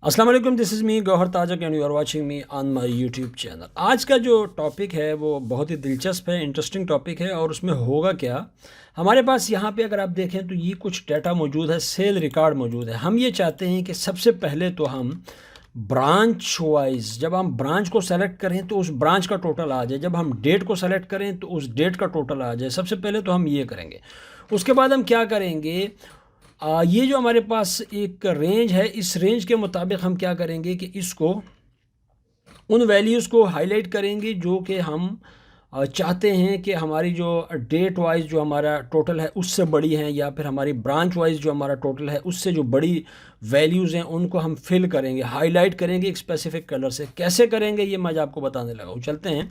अस्सलाम वालेकुम, this is me Gauhar Tajak and you are watching me on my YouTube channel. आज का जो टॉपिक है वो बहुत ही दिलचस्प है, इंटरेस्टिंग टॉपिक है। और उसमें होगा क्या, हमारे पास यहाँ पे अगर आप देखें तो ये कुछ डाटा मौजूद है, सेल रिकॉर्ड मौजूद है। हम ये चाहते हैं कि सबसे पहले तो हम ब्रांच वाइज, जब हम ब्रांच को सेलेक्ट करें तो उस ब्रांच का टोटल आ जाए, जब हम डेट को सेलेक्ट करें तो उस डेट का टोटल आ जाए। सबसे पहले तो हम ये करेंगे। उसके बाद हम क्या करेंगे, ये जो हमारे पास एक रेंज है, इस रेंज के मुताबिक हम क्या करेंगे कि इसको उन वैल्यूज़ को हाईलाइट करेंगे जो कि हम चाहते हैं कि हमारी जो डेट वाइज जो हमारा टोटल है उससे बड़ी हैं, या फिर हमारी ब्रांच वाइज जो हमारा टोटल है उससे जो बड़ी वैल्यूज़ हैं उनको हम फिल करेंगे, हाईलाइट करेंगे एक स्पेसिफिक कलर से। कैसे करेंगे ये मैं आपको बताने लगा हूँ। चलते हैं,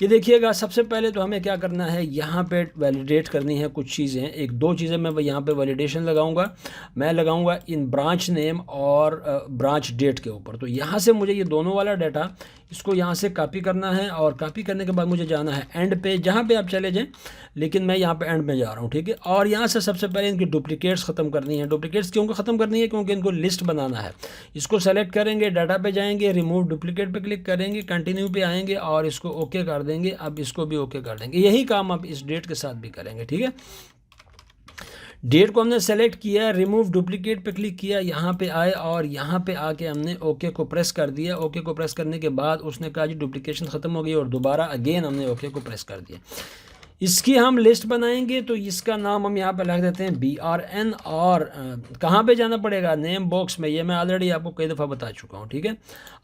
ये देखिएगा। सबसे पहले तो हमें क्या करना है, यहाँ पे वैलिडेट करनी है कुछ चीज़ें। एक दो चीज़ें मैं यहाँ पे वैलिडेशन लगाऊंगा। मैं लगाऊंगा इन ब्रांच नेम और ब्रांच डेट के ऊपर। तो यहाँ से मुझे ये दोनों वाला डाटा, इसको यहाँ से कॉपी करना है और कॉपी करने के बाद मुझे जाना है एंड पे, जहाँ पे आप चले जाएं, लेकिन मैं यहाँ पे एंड में जा रहा हूँ, ठीक है। और यहाँ से सबसे पहले इनकी डुप्लीकेट्स ख़त्म करनी है। डुप्लीकेट्स क्यों ख़त्म करनी है? क्योंकि इनको लिस्ट बनाना है। इसको सेलेक्ट करेंगे, डाटा पे जाएंगे, रिमूव डुप्लीकेट पे क्लिक करेंगे, कंटिन्यू पे आएंगे और इसको ओके कर देंगे। अब इसको भी ओके कर देंगे। यही काम आप इस डेट के साथ भी करेंगे, ठीक है। डेट को हमने सेलेक्ट किया, रिमूव डुप्लीकेट पे क्लिक किया, यहाँ पे आए और यहाँ पे आके हमने ओके को प्रेस कर दिया। ओके को प्रेस करने के बाद उसने कहा जी डुप्लीकेशन ख़त्म हो गई, और दोबारा अगेन हमने ओके को प्रेस कर दिया। इसकी हम लिस्ट बनाएंगे, तो इसका नाम हम यहाँ पे लिख देते हैं BRN। और कहाँ पे जाना पड़ेगा? नेम बॉक्स में। ये मैं ऑलरेडी आपको कई दफ़ा बता चुका हूँ, ठीक है।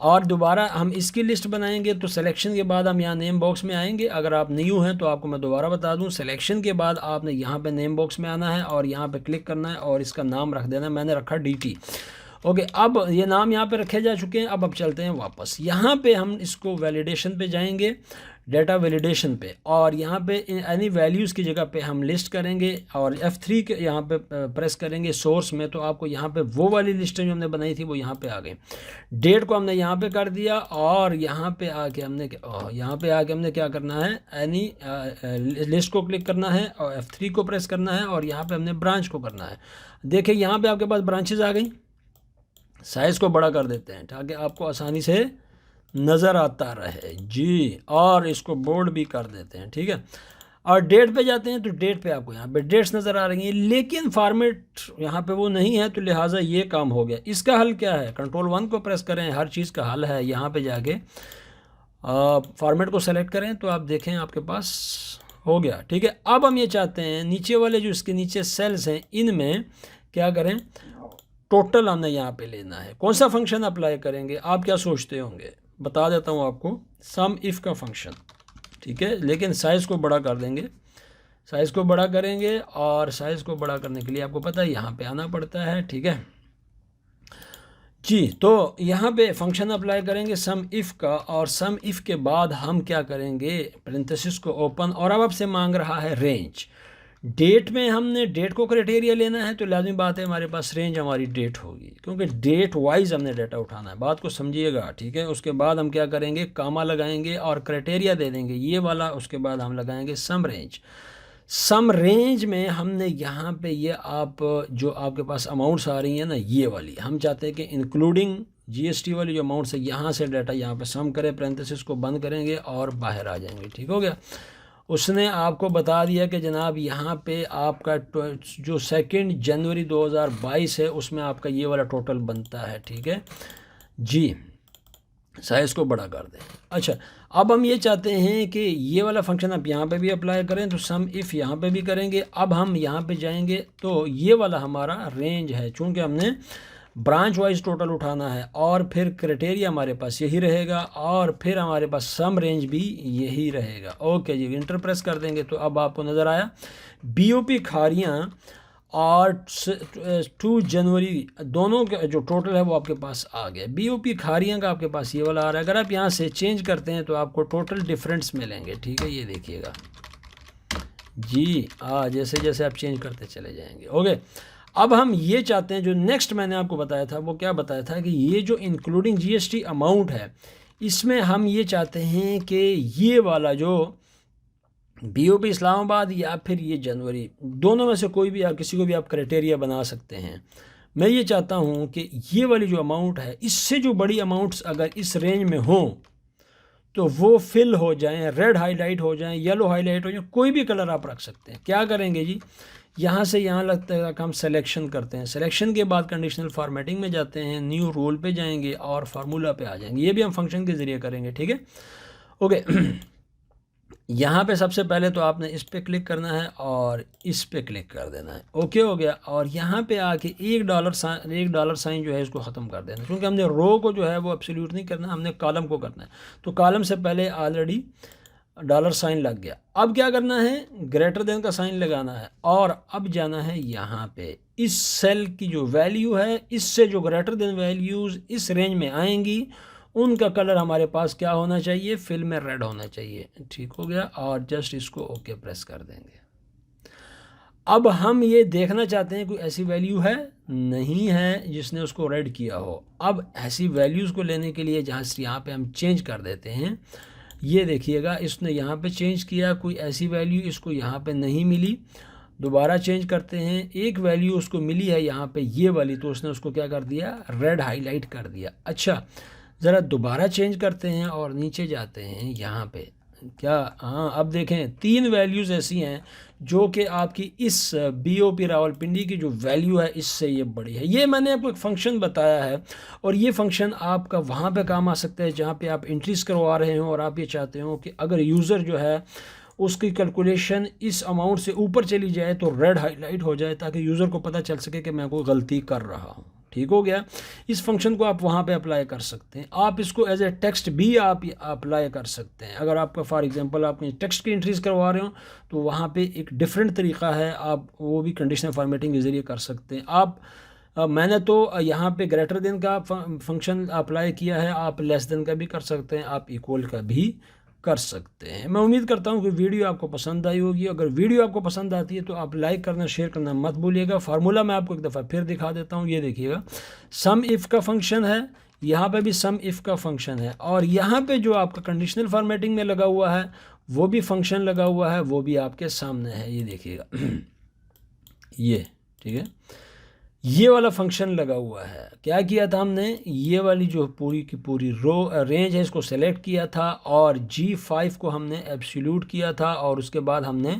और दोबारा हम इसकी लिस्ट बनाएंगे, तो सिलेक्शन के बाद हम यहाँ नेम बॉक्स में आएंगे। अगर आप न्यू हैं तो आपको मैं दोबारा बता दूँ, सिलेक्शन के बाद आपने यहाँ पे नेम बॉक्स में आना है और यहाँ पे क्लिक करना है और इसका नाम रख देना है। मैंने रखा DT। ओके, अब ये नाम यहाँ पे रखे जा चुके हैं। अब चलते हैं वापस। यहाँ पे हम इसको वैलिडेशन पे जाएंगे, डेटा वैलिडेशन पे, और यहाँ पे एनी वैल्यूज़ की जगह पे हम लिस्ट करेंगे और F3 के यहाँ पे प्रेस करेंगे सोर्स में। तो आपको यहाँ पे वो वाली लिस्टें जो हमने बनाई थी वो यहाँ पे आ गई। डेट को हमने यहाँ पे कर दिया और यहाँ पे आके हमने क्या करना है, एनी लिस्ट को क्लिक करना है और F3 को प्रेस करना है और यहाँ पे हमने ब्रांच को करना है। देखिए यहाँ पे आपके पास ब्रांचेज आ गई। साइज़ को बड़ा कर देते हैं ताकि आपको आसानी से नज़र आता रहे जी, और इसको बोल्ड भी कर देते हैं, ठीक है। और डेट पे जाते हैं तो डेट पे आपको यहाँ पे डेट्स नज़र आ रही हैं, लेकिन फॉर्मेट यहाँ पे वो नहीं है, तो लिहाजा ये काम हो गया। इसका हल क्या है? Ctrl+1 को प्रेस करें, हर चीज़ का हल है। यहाँ पे जाके फॉर्मेट को सेलेक्ट करें तो आप देखें आपके पास हो गया, ठीक है। अब हम ये चाहते हैं नीचे वाले जो इसके नीचे सेल्स हैं इनमें क्या करें, टोटल हमने यहाँ पे लेना है। कौन सा फंक्शन अप्लाई करेंगे? आप क्या सोचते होंगे? बता देता हूँ आपको, सम इफ़ का फंक्शन, ठीक है। लेकिन साइज़ को बड़ा कर देंगे, साइज़ को बड़ा करेंगे और साइज़ को बड़ा करने के लिए आपको पता है यहाँ पे आना पड़ता है, ठीक है जी। तो यहाँ पे फंक्शन अप्लाई करेंगे सम इफ़ का, और सम इफ़ के बाद हम क्या करेंगे, पेरेंथेसिस को ओपन, और अब आपसे मांग रहा है रेंज। डेट में हमने डेट को क्राइटेरिया लेना है, तो लाजमी बात है हमारे पास रेंज हमारी डेट होगी, क्योंकि डेट वाइज हमने डाटा उठाना है। बात को समझिएगा, ठीक है। उसके बाद हम क्या करेंगे, कामा लगाएंगे और क्राइटेरिया दे देंगे ये वाला। उसके बाद हम लगाएंगे सम रेंज। सम रेंज में हमने यहाँ पे ये आप जो आपके पास अमाउंट्स आ रही हैं ना, ये वाली हम चाहते हैं कि इंक्लूडिंग GST वाली जो अमाउंट्स है यहाँ से डाटा यहाँ पे सम करें, पेरेंथेसिस को बंद करेंगे और बाहर आ जाएंगे, ठीक हो गया। उसने आपको बता दिया कि जनाब यहाँ पे आपका जो 2 जनवरी 2022 है उसमें आपका ये वाला टोटल बनता है, ठीक है जी। साइज़ को बड़ा कर दें। अच्छा, अब हम ये चाहते हैं कि ये वाला फंक्शन आप यहाँ पे भी अप्लाई करें, तो सम इफ़ यहाँ पे भी करेंगे। अब हम यहाँ पे जाएंगे तो ये वाला हमारा रेंज है, चूँकि हमने ब्रांच वाइज टोटल उठाना है, और फिर क्राइटेरिया हमारे पास यही रहेगा, और फिर हमारे पास सम रेंज भी यही रहेगा। ओके जी, इंटर प्रेस कर देंगे तो अब आपको नज़र आया BOP खारियाँ और 2 जनवरी दोनों का जो टोटल है वो आपके पास आ गया। BOP खारियाँ का आपके पास ये वाला आ रहा है। अगर आप यहाँ से चेंज करते हैं तो आपको टोटल डिफरेंस मिलेंगे, ठीक है। ये देखिएगा जी, जैसे जैसे आप चेंज करते चले जाएंगे। ओके, अब हम ये चाहते हैं, जो नेक्स्ट मैंने आपको बताया था वो क्या बताया था कि ये जो इंक्लूडिंग GST अमाउंट है, इसमें हम ये चाहते हैं कि ये वाला जो BOP इस्लामाबाद या फिर ये जनवरी, दोनों में से कोई भी आप किसी को भी आप क्राइटेरिया बना सकते हैं। मैं ये चाहता हूँ कि ये वाली जो अमाउंट है, इससे जो बड़ी अमाउंट्स अगर इस रेंज में हों तो वो फिल हो जाएं, रेड हाईलाइट हो जाएं, येलो हाईलाइट हो जाएं, कोई भी कलर आप रख सकते हैं। क्या करेंगे जी, यहाँ से यहाँ लगता है कि हम सिलेक्शन करते हैं, सिलेक्शन के बाद कंडीशनल फॉर्मेटिंग में जाते हैं, न्यू रूल पे जाएंगे और फार्मूला पे आ जाएंगे। ये भी हम फंक्शन के ज़रिए करेंगे, ठीक है, ओके। यहाँ पे सबसे पहले तो आपने इस पे क्लिक करना है और इस पे क्लिक कर देना है, ओके हो गया। और यहाँ पे आके एक डॉलर साइन जो है इसको ख़त्म कर देना, क्योंकि हमने रो को जो है वो एब्सोल्यूट नहीं करना, हमने कॉलम को करना है। तो कॉलम से पहले ऑलरेडी डॉलर साइन लग गया। अब क्या करना है, ग्रेटर देन का साइन लगाना है और अब जाना है यहाँ पे, इस सेल की जो वैल्यू है, इससे जो ग्रेटर देन वैल्यूज़ इस रेंज में आएंगी उनका कलर हमारे पास क्या होना चाहिए, फिल में रेड होना चाहिए, ठीक हो गया। और जस्ट इसको ओके प्रेस कर देंगे। अब हम ये देखना चाहते हैं कोई ऐसी वैल्यू है, नहीं है जिसने उसको रेड किया हो। अब ऐसी वैल्यूज़ को लेने के लिए जहाँ से यहाँ पे हम चेंज कर देते हैं, ये देखिएगा इसने यहाँ पे चेंज किया, कोई ऐसी वैल्यू इसको यहाँ पे नहीं मिली, दोबारा चेंज करते हैं, एक वैल्यू उसको मिली है यहाँ पे ये वाली, तो उसने उसको क्या कर दिया, रेड हाईलाइट कर दिया। अच्छा, ज़रा दोबारा चेंज करते हैं और नीचे जाते हैं यहाँ पे, क्या, हाँ अब देखें 3 वैल्यूज़ ऐसी हैं जो कि आपकी इस BOP रावलपिंडी की जो वैल्यू है इससे ये बड़ी है। ये मैंने आपको एक फ़ंक्शन बताया है और ये फ़ंक्शन आपका वहाँ पे काम आ सकता है जहाँ पे आप एंट्रीज़ करवा रहे हो और आप ये चाहते हो कि अगर यूज़र जो है उसकी कैलकुलेशन इस अमाउंट से ऊपर चली जाए तो रेड हाईलाइट हो जाए, ताकि यूज़र को पता चल सके कि मैं कोई गलती कर रहा हूँ, ठीक हो गया। इस फंक्शन को आप वहाँ पे अप्लाई कर सकते हैं। आप इसको एज ए टेक्स्ट भी आप अप्लाई कर सकते हैं। अगर आपका फॉर एग्जांपल आप टेक्स्ट की एंट्रीज़ करवा रहे हो तो वहाँ पे एक डिफरेंट तरीका है, आप वो भी कंडीशनल फॉर्मेटिंग के ज़रिए कर सकते हैं। मैंने तो यहाँ पे ग्रेटर देन का फंक्शन अप्लाई किया है, आप लेस देन का भी कर सकते हैं, आप इक्वल का भी कर सकते हैं। मैं उम्मीद करता हूँ कि वीडियो आपको पसंद आई होगी। अगर वीडियो आपको पसंद आती है तो आप लाइक करना, शेयर करना मत भूलिएगा। फार्मूला मैं आपको एक दफ़ा फिर दिखा देता हूँ, ये देखिएगा, सम इफ़ का फंक्शन है, यहाँ पे भी सम इफ़ का फंक्शन है और यहाँ पे जो आपका कंडीशनल फॉर्मेटिंग में लगा हुआ है वो भी फंक्शन लगा हुआ है, वो भी आपके सामने है, ये देखिएगा ये, ठीक है, ये वाला फंक्शन लगा हुआ है। क्या किया था हमने, ये वाली जो पूरी की पूरी रेंज है इसको सेलेक्ट किया था और G5 को हमने एब्सोल्यूट किया था और उसके बाद हमने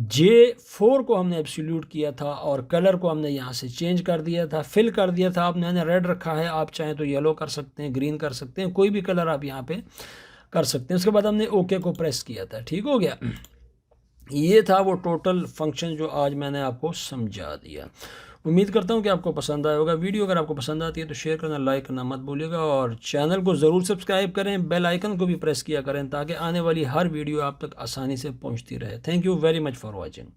J4 को हमने एब्सोल्यूट किया था और कलर को हमने यहाँ से चेंज कर दिया था, फिल कर दिया था। आपने रेड रखा है, आप चाहें तो येलो कर सकते हैं, ग्रीन कर सकते हैं, कोई भी कलर आप यहाँ पे कर सकते हैं। उसके बाद हमने ओके को प्रेस किया था, ठीक हो गया। ये था वो टोटल फंक्शन जो आज मैंने आपको समझा दिया। उम्मीद करता हूँ कि आपको पसंद आया होगा। वीडियो अगर आपको पसंद आती है तो शेयर करना, लाइक करना मत भूलिएगा और चैनल को ज़रूर सब्सक्राइब करें, बेल आइकन को भी प्रेस किया करें ताकि आने वाली हर वीडियो आप तक आसानी से पहुँचती रहे। Thank you very much for watching.